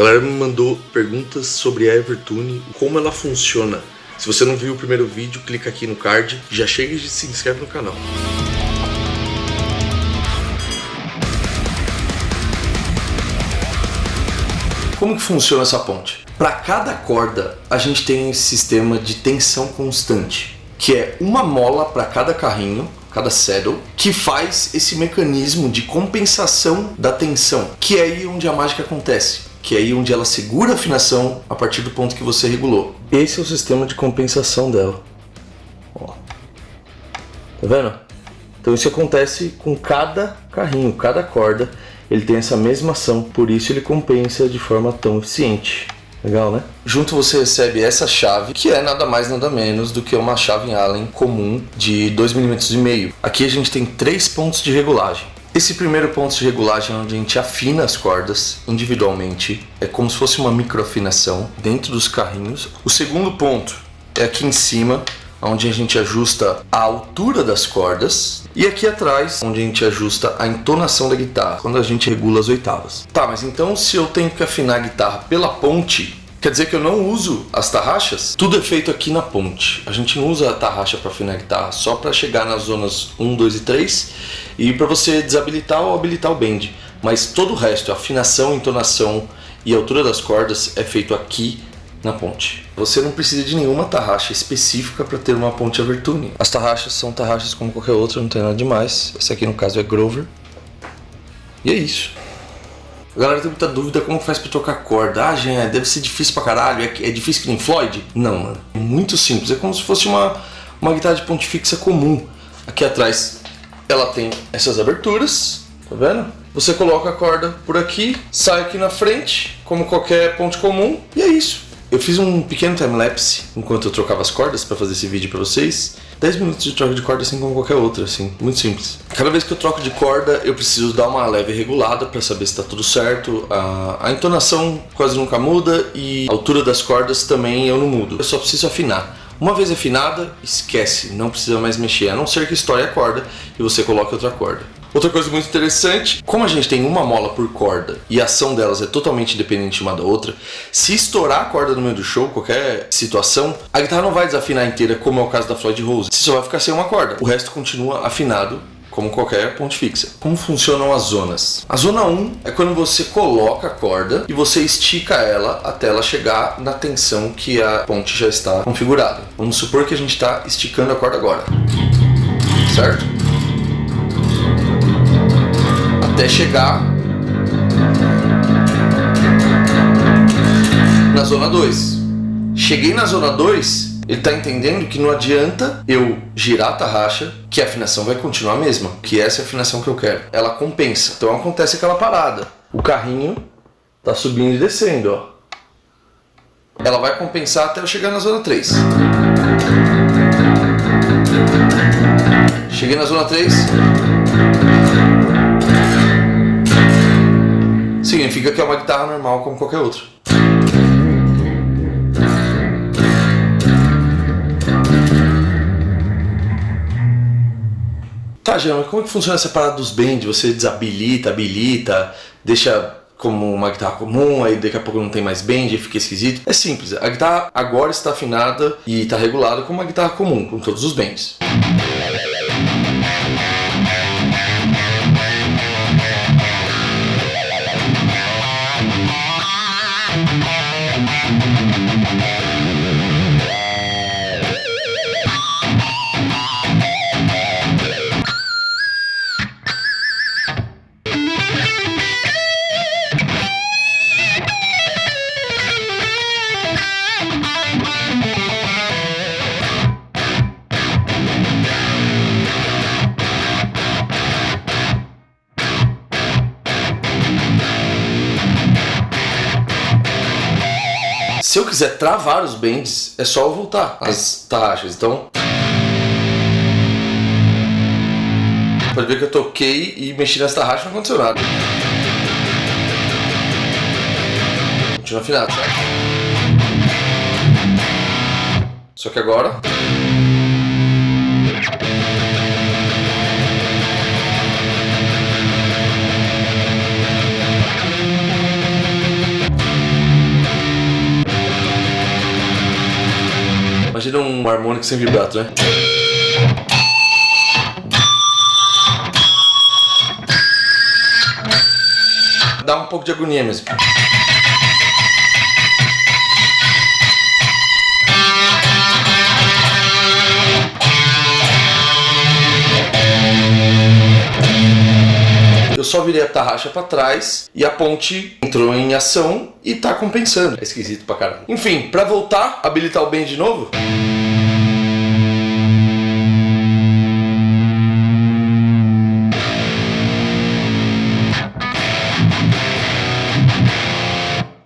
galera me mandou perguntas sobre a Evertune, como ela funciona. Se você não viu o primeiro vídeo, clica aqui no card, já chega e se inscreve no canal. Como que funciona essa ponte? Para cada corda, a gente tem esse sistema de tensão constante, que é uma mola para cada carrinho, cada saddle, que faz esse mecanismo de compensação da tensão, que é aí onde a mágica acontece, que é aí onde ela segura a afinação a partir do ponto que você regulou. Esse é o sistema de compensação dela. Ó. Tá vendo? Então isso acontece com cada carrinho, cada corda, ele tem essa mesma ação, por isso ele compensa de forma tão eficiente. Legal, né? Junto você recebe essa chave, que é nada mais nada menos do que uma chave Allen comum de 2,5 mm. Aqui a gente tem 3 pontos de regulagem. Esse primeiro ponto de regulagem é onde a gente afina as cordas individualmente, é como se fosse uma microafinação dentro dos carrinhos. O segundo ponto é aqui em cima, onde a gente ajusta a altura das cordas, e aqui atrás, onde a gente ajusta a entonação da guitarra, quando a gente regula as oitavas. Tá, mas então se eu tenho que afinar a guitarra pela ponte, quer dizer que eu não uso as tarraxas? Tudo é feito aqui na ponte. A gente não usa a tarraxa para afinar a guitarra, só para chegar nas zonas 1, 2 e 3 e para você desabilitar ou habilitar o bend. Mas todo o resto, a afinação, entonação e a altura das cordas é feito aqui na ponte. Você não precisa de nenhuma tarraxa específica para ter uma ponte Evertune. As tarraxas são tarraxas como qualquer outra, não tem nada demais. Essa aqui no caso é Grover. E é isso. A galera tem muita dúvida como faz pra trocar corda. Ah, Jean, deve ser difícil pra caralho, é difícil que nem Floyd? Não, mano. É muito simples, é como se fosse uma guitarra de ponte fixa comum. Aqui atrás ela tem essas aberturas, tá vendo? Você coloca a corda por aqui, sai aqui na frente, como qualquer ponte comum, e é isso. Eu fiz um pequeno time-lapse enquanto eu trocava as cordas para fazer esse vídeo para vocês. 10 minutos de troca de corda assim como qualquer outra, assim, muito simples. Cada vez que eu troco de corda, eu preciso dar uma leve regulada para saber se está tudo certo. A entonação quase nunca muda e a altura das cordas também eu não mudo. Eu só preciso afinar. Uma vez afinada, esquece, não precisa mais mexer, a não ser que estoure a corda e você coloque outra corda. Outra coisa muito interessante, como a gente tem uma mola por corda e a ação delas é totalmente independente uma da outra, se estourar a corda no meio do show, qualquer situação, a guitarra não vai desafinar inteira, como é o caso da Floyd Rose. Você só vai ficar sem uma corda, o resto continua afinado, como qualquer ponte fixa. Como funcionam as zonas? A zona 1 é quando você coloca a corda e você estica ela até ela chegar na tensão que a ponte já está configurada. Vamos supor que a gente está esticando a corda agora, certo? Até chegar na zona 2. Cheguei na zona 2, ele está entendendo que não adianta eu girar a tarraxa, que a afinação vai continuar a mesma, que essa é a afinação que eu quero. Ela compensa. Então acontece aquela parada. O carrinho está subindo e descendo, ó. Ela vai compensar até eu chegar na zona 3. Cheguei na zona 3. Significa que é uma guitarra normal como qualquer outra. Tá, Jean, mas como é que funciona essa parada dos bends? Você desabilita, habilita, deixa como uma guitarra comum, aí daqui a pouco não tem mais bend e fica esquisito. É simples, a guitarra agora está afinada e está regulada como uma guitarra comum, com todos os bends. Se eu quiser travar os bends, é só eu voltar as tarraxas. Então, pode ver que eu toquei e mexi nas tarraxas e não aconteceu nada. Continua afinado, certo? Só que agora... Imagina um harmônico sem vibrato, né? Dá um pouco de agonia mesmo. Eu só virei a tarraxa pra trás e a ponte entrou em ação e tá compensando. É esquisito pra caralho. Enfim, pra voltar, habilitar o bend de novo.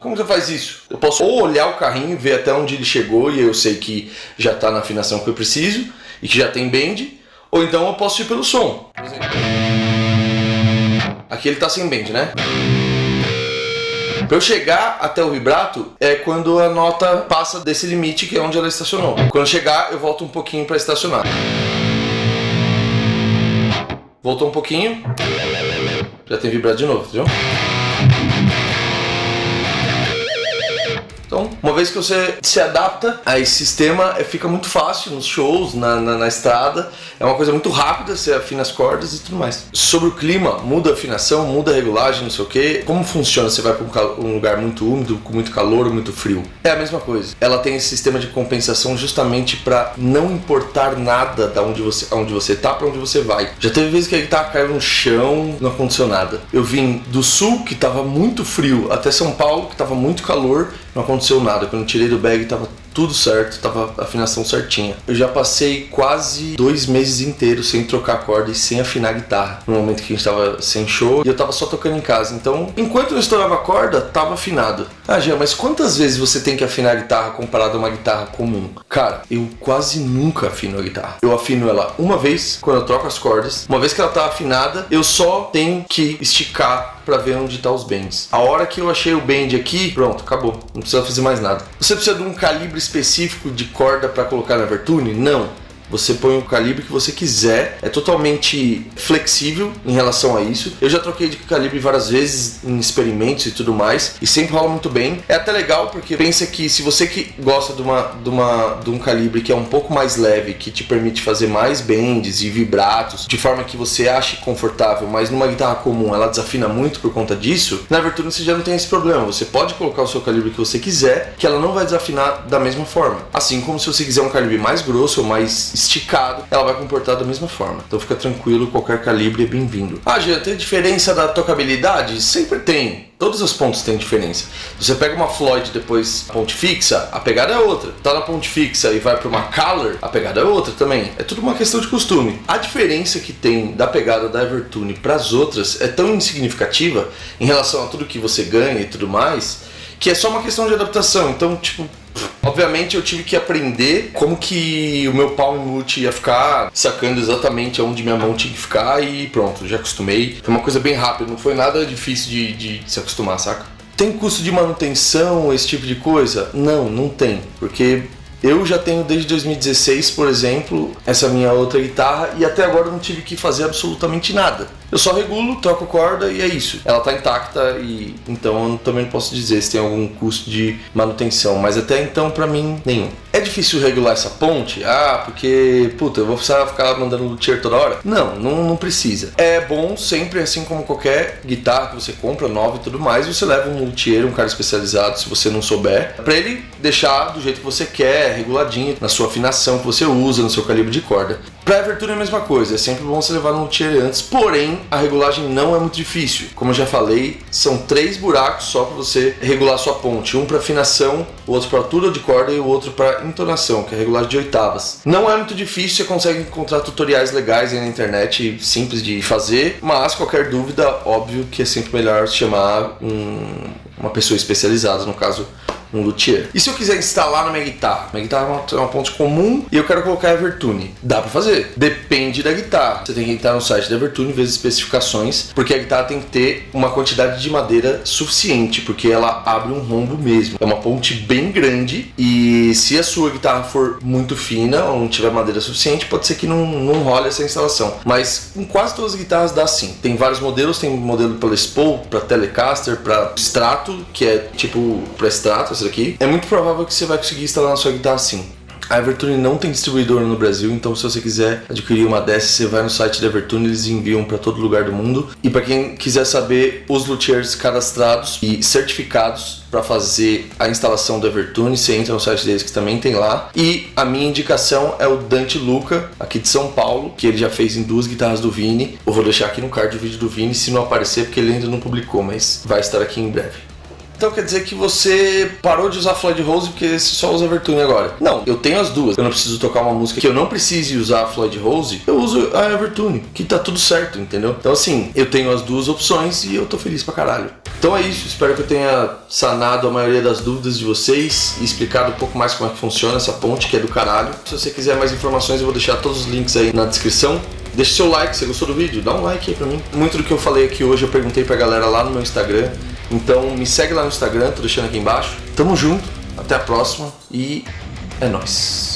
Como você faz isso? Eu posso ou olhar o carrinho, ver até onde ele chegou e eu sei que já tá na afinação que eu preciso e que já tem bend, ou então eu posso ir pelo som. Por exemplo, aqui ele tá sem bend, né? Para eu chegar até o vibrato é quando a nota passa desse limite que é onde ela estacionou. Quando chegar, eu volto um pouquinho para estacionar. Voltou um pouquinho, já tem vibrado de novo, entendeu? Então, uma vez que você se adapta a esse sistema, fica muito fácil nos shows, na estrada. É uma coisa muito rápida, você afina as cordas e tudo mais. Sobre o clima, muda a afinação, muda a regulagem, não sei o que. Como funciona? Você vai para um lugar muito úmido, com muito calor ou muito frio? É a mesma coisa. Ela tem esse sistema de compensação justamente para não importar nada da onde você tá para onde você vai. Já teve vezes que a guitarra caiu no chão, não aconteceu nada. Eu vim do sul, que tava muito frio, até São Paulo, que tava muito calor, não aconteceu nada. Quando eu tirei do bag, tava tudo certo, tava a afinação certinha. Eu já passei quase 2 meses inteiros sem trocar corda e sem afinar a guitarra. No momento que a gente tava sem show e eu tava só tocando em casa. Então, enquanto eu estourava a corda, tava afinado. Ah, Jean, mas quantas vezes você tem que afinar a guitarra comparado a uma guitarra comum? Cara, eu quase nunca afino a guitarra. Eu afino ela uma vez quando eu troco as cordas. Uma vez que ela tá afinada, eu só tenho que esticar para ver onde tá os bends. A hora que eu achei o bend aqui, pronto, acabou. Não precisa fazer mais nada. Você precisa de um calibre específico de corda para colocar na Vertune? Não. Você põe o calibre que você quiser, é totalmente flexível em relação a isso. Eu já troquei de calibre várias vezes em experimentos e tudo mais, e sempre rola muito bem. É até legal porque pensa que se você que gosta de um calibre que é um pouco mais leve, que te permite fazer mais bends e vibratos, de forma que você ache confortável, mas numa guitarra comum ela desafina muito por conta disso, na Vertune você já não tem esse problema. Você pode colocar o seu calibre que você quiser, que ela não vai desafinar da mesma forma. Assim como se você quiser um calibre mais grosso ou mais esticado, ela vai comportar da mesma forma. Então fica tranquilo, qualquer calibre é bem-vindo. Ah, Jean, tem diferença da tocabilidade? Sempre tem. Todos os pontos têm diferença. Você pega uma Floyd depois ponte fixa, a pegada é outra. Tá na ponte fixa e vai para uma Color, a pegada é outra também. É tudo uma questão de costume. A diferença que tem da pegada da Evertune para as outras é tão insignificativa em relação a tudo que você ganha e tudo mais, que é só uma questão de adaptação. Então, tipo, obviamente eu tive que aprender como que o meu palm mute ia ficar, sacando exatamente onde minha mão tinha que ficar e pronto, já acostumei. Foi uma coisa bem rápida, não foi nada difícil de se acostumar, saca? Tem custo de manutenção, esse tipo de coisa? Não, não tem, porque eu já tenho desde 2016, por exemplo, essa minha outra guitarra e até agora eu não tive que fazer absolutamente nada. Eu só regulo, troco corda e é isso. Ela tá intacta e então eu também não posso dizer se tem algum custo de manutenção, mas até então pra mim nenhum. É difícil regular essa ponte? Ah, porque, puta, eu vou precisar ficar mandando luthier toda hora? Não precisa. É bom sempre, assim como qualquer guitarra que você compra, nova e tudo mais, você leva um luthier, um cara especializado, se você não souber, pra ele deixar do jeito que você quer, reguladinho, na sua afinação que você usa, no seu calibre de corda. Pra Evertune é a mesma coisa, é sempre bom você levar no luthier antes, porém a regulagem não é muito difícil. Como eu já falei, são 3 buracos só para você regular sua ponte, um para afinação, o outro para altura de corda e o outro para entonação, que é a regulagem de oitavas. Não é muito difícil, você consegue encontrar tutoriais legais aí na internet, simples de fazer, mas qualquer dúvida, óbvio que é sempre melhor chamar uma pessoa especializada, no caso um luthier. E se eu quiser instalar na minha guitarra? Minha guitarra é uma ponte comum e eu quero colocar a Evertune. Dá pra fazer. Depende da guitarra. Você tem que entrar no site da Evertune, ver as especificações, porque a guitarra tem que ter uma quantidade de madeira suficiente, porque ela abre um rombo mesmo. É uma ponte bem grande e se a sua guitarra for muito fina ou não tiver madeira suficiente, pode ser que não role essa instalação. Mas em quase todas as guitarras dá sim. Tem vários modelos, tem modelo para Les Paul, para Telecaster, para Strato, que é tipo para Strato, essa daqui. É muito provável que você vai conseguir instalar na sua guitarra sim. A Evertune não tem distribuidora no Brasil, então se você quiser adquirir uma dessas, você vai no site da Evertune, eles enviam para todo lugar do mundo. E para quem quiser saber os luthiers cadastrados e certificados para fazer a instalação do Evertune, você entra no site deles que também tem lá. E a minha indicação é o Dante Luca, aqui de São Paulo, que ele já fez em 2 guitarras do Vini. Eu vou deixar aqui no card o vídeo do Vini, se não aparecer, porque ele ainda não publicou, mas vai estar aqui em breve. Então quer dizer que você parou de usar Floyd Rose porque você só usa Evertune agora? Não, eu tenho as duas. Eu não preciso tocar uma música que eu não precise usar a Floyd Rose, eu uso a Evertune, que tá tudo certo, entendeu? Então assim, eu tenho as duas opções e eu tô feliz pra caralho. Então é isso, espero que eu tenha sanado a maioria das dúvidas de vocês e explicado um pouco mais como é que funciona essa ponte que é do caralho. Se você quiser mais informações, eu vou deixar todos os links aí na descrição. Deixa seu like, se gostou do vídeo, dá um like aí pra mim. Muito do que eu falei aqui hoje eu perguntei pra galera lá no meu Instagram. Então me segue lá no Instagram, tô deixando aqui embaixo. Tamo junto, até a próxima e é nóis.